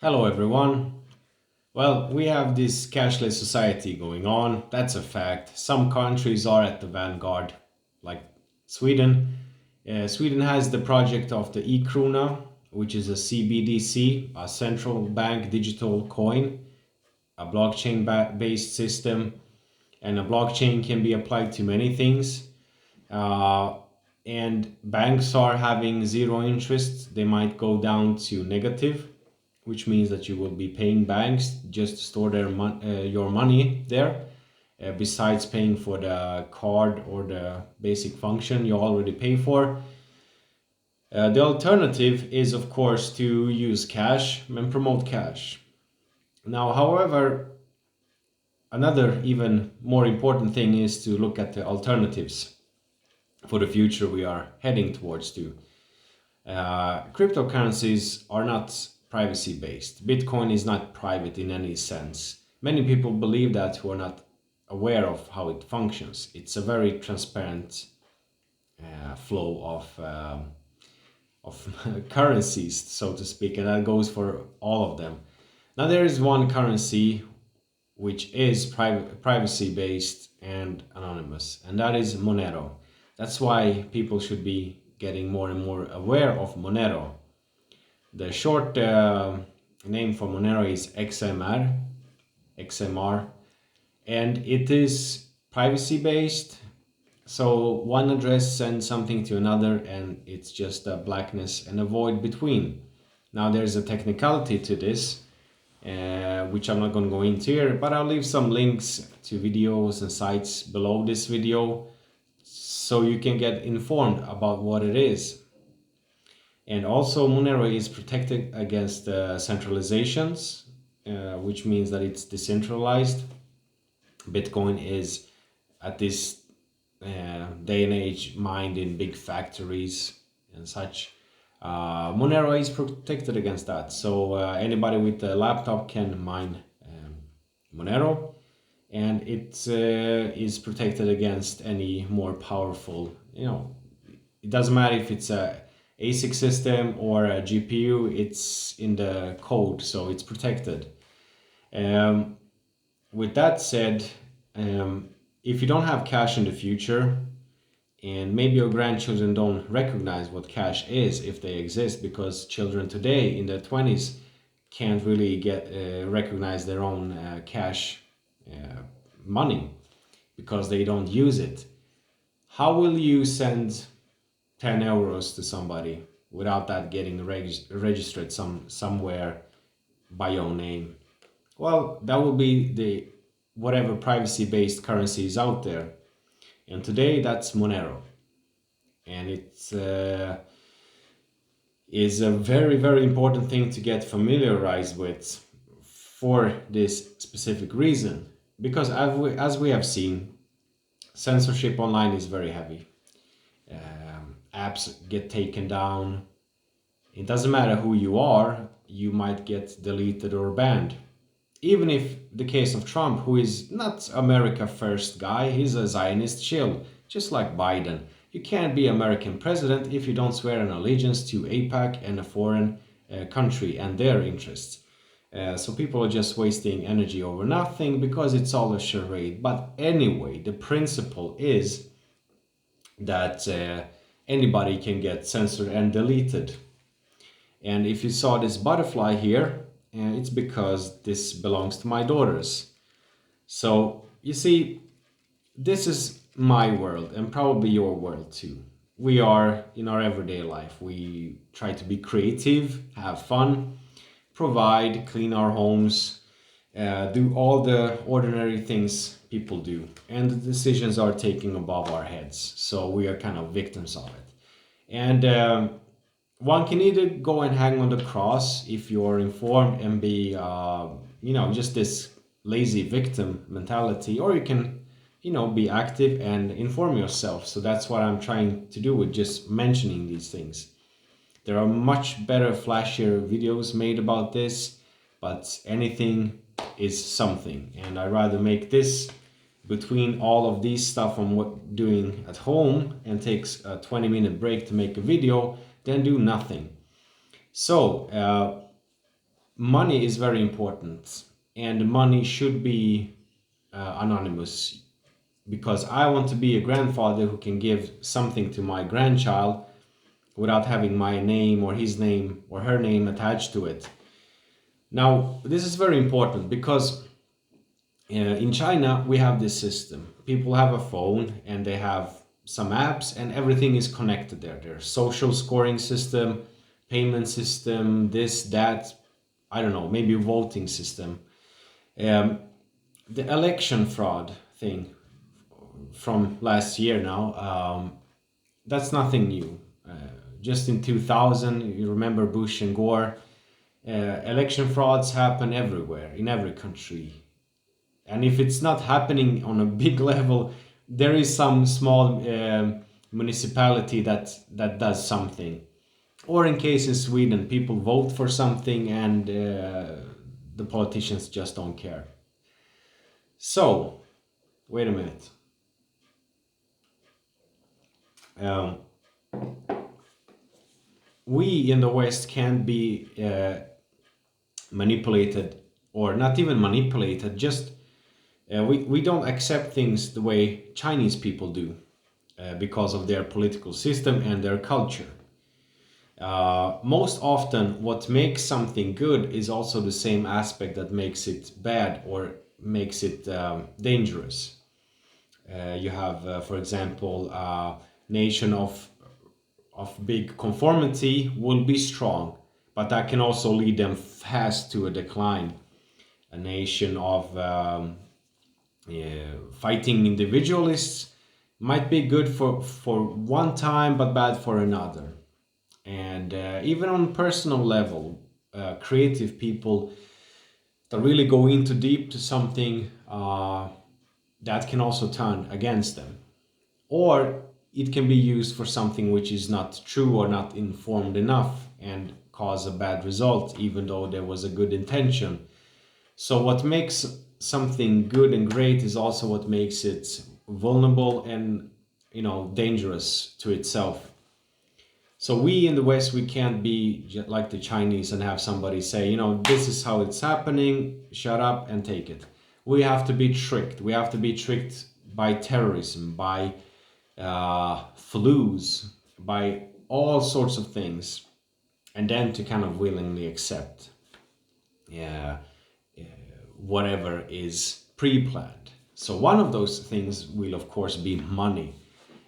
Hello everyone. Well, we have this cashless society going on. That's a fact. Some countries are at the vanguard, like Sweden. Sweden has the project of the e-krona, which is a CBDC, a central bank digital coin, a blockchain-based system, and a blockchain can be applied to many things. Uh, and banks are having zero interest. They might go down to negative, which means that you will be paying banks just to store your money there. Besides paying for the card or the basic function you already pay for. The alternative is, of course, to use cash and promote cash. Now, however, another even more important thing is to look at the alternatives for the future we are heading towards to. Cryptocurrencies are not privacy based. Bitcoin is not private in any sense. Many people believe that who are not aware of how it functions. It's a very transparent flow of currencies, so to speak, and that goes for all of them. Now there is one currency which is privacy based and anonymous, and that is Monero. That's why people should be getting more and more aware of Monero. The short name for Monero is XMR, and it is privacy based. So one address sends something to another, and it's just a blackness and a void between. Now there's a technicality to this, which I'm not going to go into here, but I'll leave some links to videos and sites below this video so you can get informed about what it is. And also Monero is protected against centralizations, which means that it's decentralized. Bitcoin is at this day and age mined in big factories and such. Monero is protected against that, so anybody with a laptop can mine Monero, and it is protected against any more powerful, it doesn't matter if it's a ASIC system or a GPU, it's in the code, so it's protected. With that said, if you don't have cash in the future, and maybe your grandchildren don't recognize what cash is if they exist, because children today in their 20s can't really recognize their own cash money because they don't use it. How will you send 10 euros to somebody without that getting registered somewhere by your name? Well, that will be the whatever privacy-based currency is out there. And today that's Monero. And it is a very, very important thing to get familiarized with for this specific reason. Because as we have seen, censorship online is very heavy. Apps get taken down. It doesn't matter who you are, you might get deleted or banned. Even if the case of Trump, who is not America first guy, he's a Zionist shill, just like Biden. You can't be American president if you don't swear an allegiance to AIPAC and a foreign country and their interests. So people are just wasting energy over nothing because it's all a charade. But anyway, the principle is that anybody can get censored and deleted. And if you saw this butterfly here, it's because this belongs to my daughters. So you see, this is my world and probably your world too. We are in our everyday life. We try to be creative, have fun, provide, clean our homes, do all the ordinary things people do. And the decisions are taken above our heads. So we are kind of victims of it. And one can either go and hang on the cross if you're informed and be, just this lazy victim mentality, or you can, be active and inform yourself. So that's what I'm trying to do with just mentioning these things. There are much better, flashier videos made about this, but anything is something. And I'd rather make this between all of these stuff I'm doing at home and takes a 20-minute break to make a video than do nothing. So money is very important, and money should be anonymous, because I want to be a grandfather who can give something to my grandchild without having my name or his name or her name attached to it. Now, this is very important because in China we have this system. People have a phone and they have some apps, and everything is connected there. There's social scoring system, payment system, this, that, I don't know, maybe voting system. Um, the election fraud thing from last year now, that's nothing new. Just in 2000, you remember Bush and Gore, election frauds happen everywhere, in every country. And if it's not happening on a big level, there is some small municipality that does something. Or in case in Sweden, people vote for something and the politicians just don't care. So, wait a minute. Um, we in the West can't be manipulated, or not even manipulated, just we don't accept things the way Chinese people do because of their political system and their culture. Most often, what makes something good is also the same aspect that makes it bad or makes it dangerous. You have, for example, a nation of big conformity will be strong, but that can also lead them fast to a decline. A nation of fighting individualists might be good for one time, but bad for another. And even on personal level, creative people that really go into deep to something, that can also turn against them, or it can be used for something which is not true or not informed enough and cause a bad result, even though there was a good intention. So what makes something good and great is also what makes it vulnerable and, dangerous to itself. So we in the West, we can't be like the Chinese and have somebody say, this is how it's happening, shut up and take it. We have to be tricked. We have to be tricked by terrorism, by flus, by all sorts of things, and then to kind of willingly accept whatever is pre-planned. So one of those things will of course be money.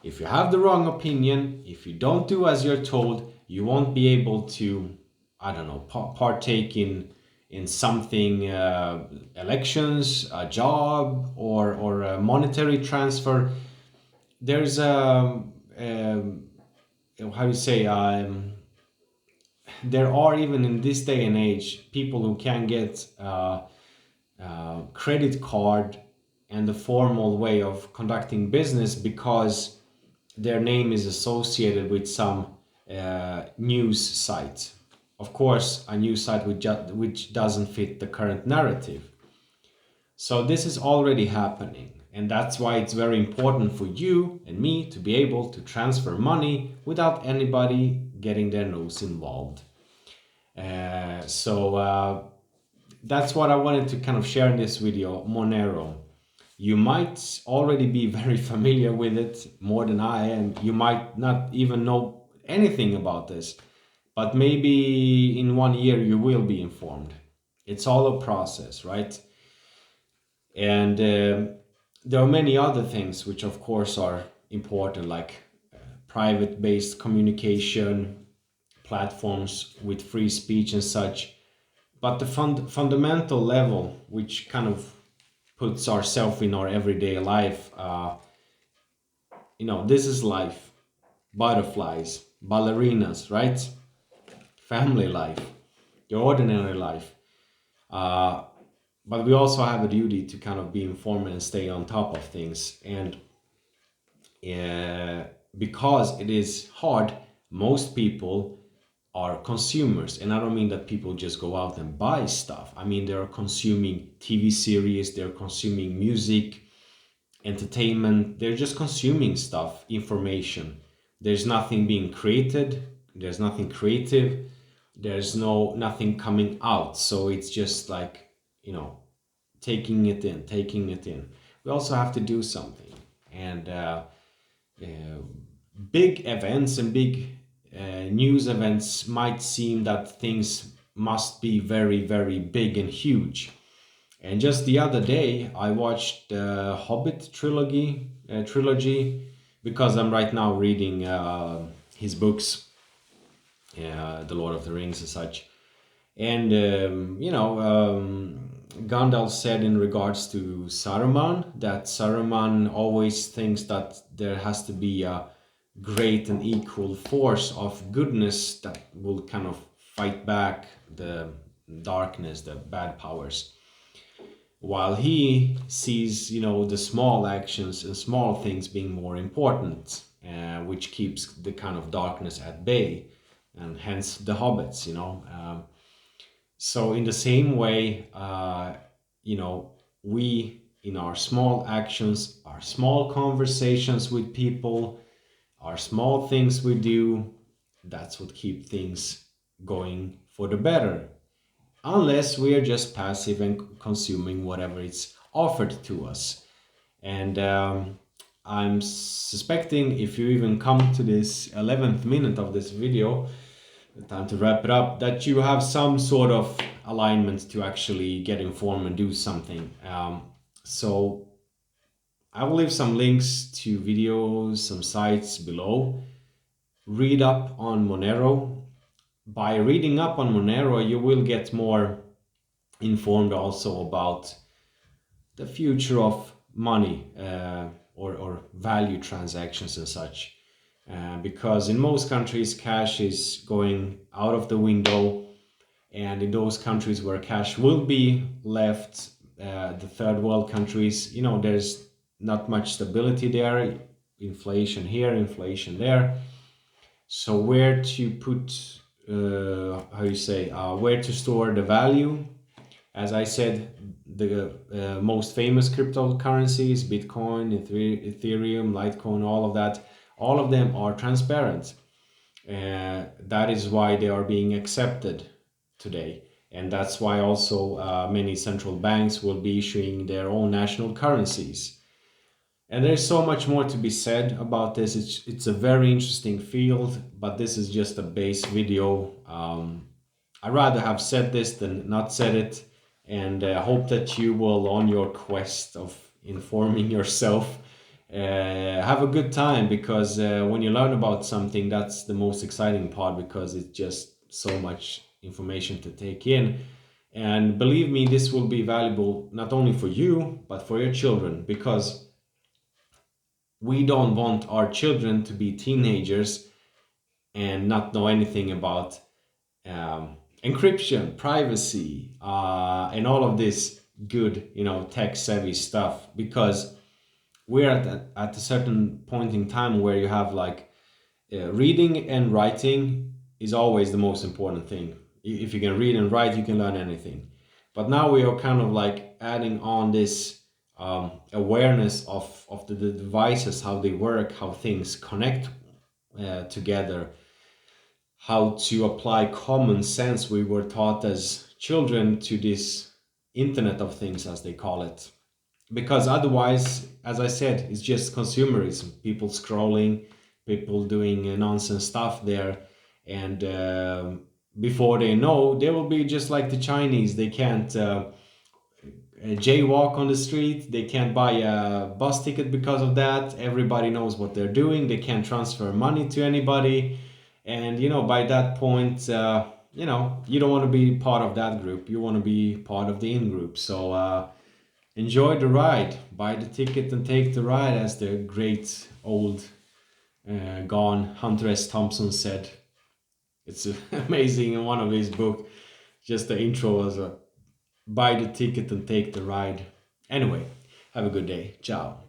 If you have the wrong opinion, if you don't do as you're told, you won't be able to, I don't know, partake in something, elections, a job, or a monetary transfer. There's how do you say, there are, even in this day and age, people who can get credit card and the formal way of conducting business because their name is associated with some news site. Of course, a news site which doesn't fit the current narrative. So this is already happening, and that's why it's very important for you and me to be able to transfer money without anybody getting their nose involved. That's what I wanted to kind of share in this video, Monero. You might already be very familiar with it, more than I am. You might not even know anything about this, but maybe in 1 year you will be informed. It's all a process, right? And there are many other things which of course are important, like private-based communication, platforms with free speech and such. But the fundamental level, which kind of puts ourselves in our everyday life, this is life. Butterflies, ballerinas, right? Family life, your ordinary life. But we also have a duty to kind of be informed and stay on top of things. And because it is hard, most people are consumers. And I don't mean that people just go out and buy stuff. I mean, they're consuming TV series, they're consuming music, entertainment, they're just consuming stuff, information. There's nothing being created, there's nothing creative. there's nothing coming out, so it's just like, you know, taking it in. We also have to do something. And uh, big events and big news events might seem that things must be very, very big and huge. And just the other day, I watched the Hobbit trilogy, because I'm right now reading his books, The Lord of the Rings and such. And Gandalf said in regards to Saruman that Saruman always thinks that there has to be a great and equal force of goodness that will kind of fight back the darkness, the bad powers, while he sees, the small actions and small things being more important, which keeps the kind of darkness at bay, and hence the hobbits. So in the same way, we, in our small actions, our small conversations with people, our small things we do, that's what keep things going for the better, unless we are just passive and consuming whatever is offered to us. And I'm suspecting, if you even come to this 11th minute of this video, time to wrap it up, that you have some sort of alignment to actually get informed and do something. So I will leave some links to videos, some sites below. Read up on Monero. By reading up on Monero, you will get more informed also about the future of money, or value transactions and such. Because in most countries, cash is going out of the window, and in those countries where cash will be left, the third world countries, there's not much stability there. Inflation here, inflation there. So where to put, where to store the value? As I said, the most famous cryptocurrencies, Bitcoin, Ethereum, Litecoin, all of them are transparent. That is why they are being accepted today. And that's why also many central banks will be issuing their own national currencies. And there's so much more to be said about this. It's a very interesting field, but this is just a base video. I'd rather have said this than not said it, and hope that you will, on your quest of informing yourself, have a good time, because when you learn about something, that's the most exciting part, because it's just so much information to take in. And believe me, this will be valuable not only for you, but for your children, because we don't want our children to be teenagers and not know anything about encryption, privacy, and all of this good, tech savvy stuff. Because we're at a certain point in time where you have like reading and writing is always the most important thing. If you can read and write, you can learn anything. But now we are kind of like adding on this awareness of the devices, how they work, how things connect together, how to apply common sense we were taught as children to this Internet of Things, as they call it. Because otherwise, as I said, it's just consumerism, people scrolling, people doing nonsense stuff there. And before they know, they will be just like the Chinese. They can't jaywalk on the street, they can't buy a bus ticket because of that. Everybody knows what they're doing, they can't transfer money to anybody. And by that point, you don't want to be part of that group, you want to be part of the in group. So enjoy the ride, buy the ticket and take the ride, as the great old gone Hunter S. Thompson said. It's amazing in one of his book. Just the intro was a buy the ticket and take the ride. Anyway, have a good day. Ciao.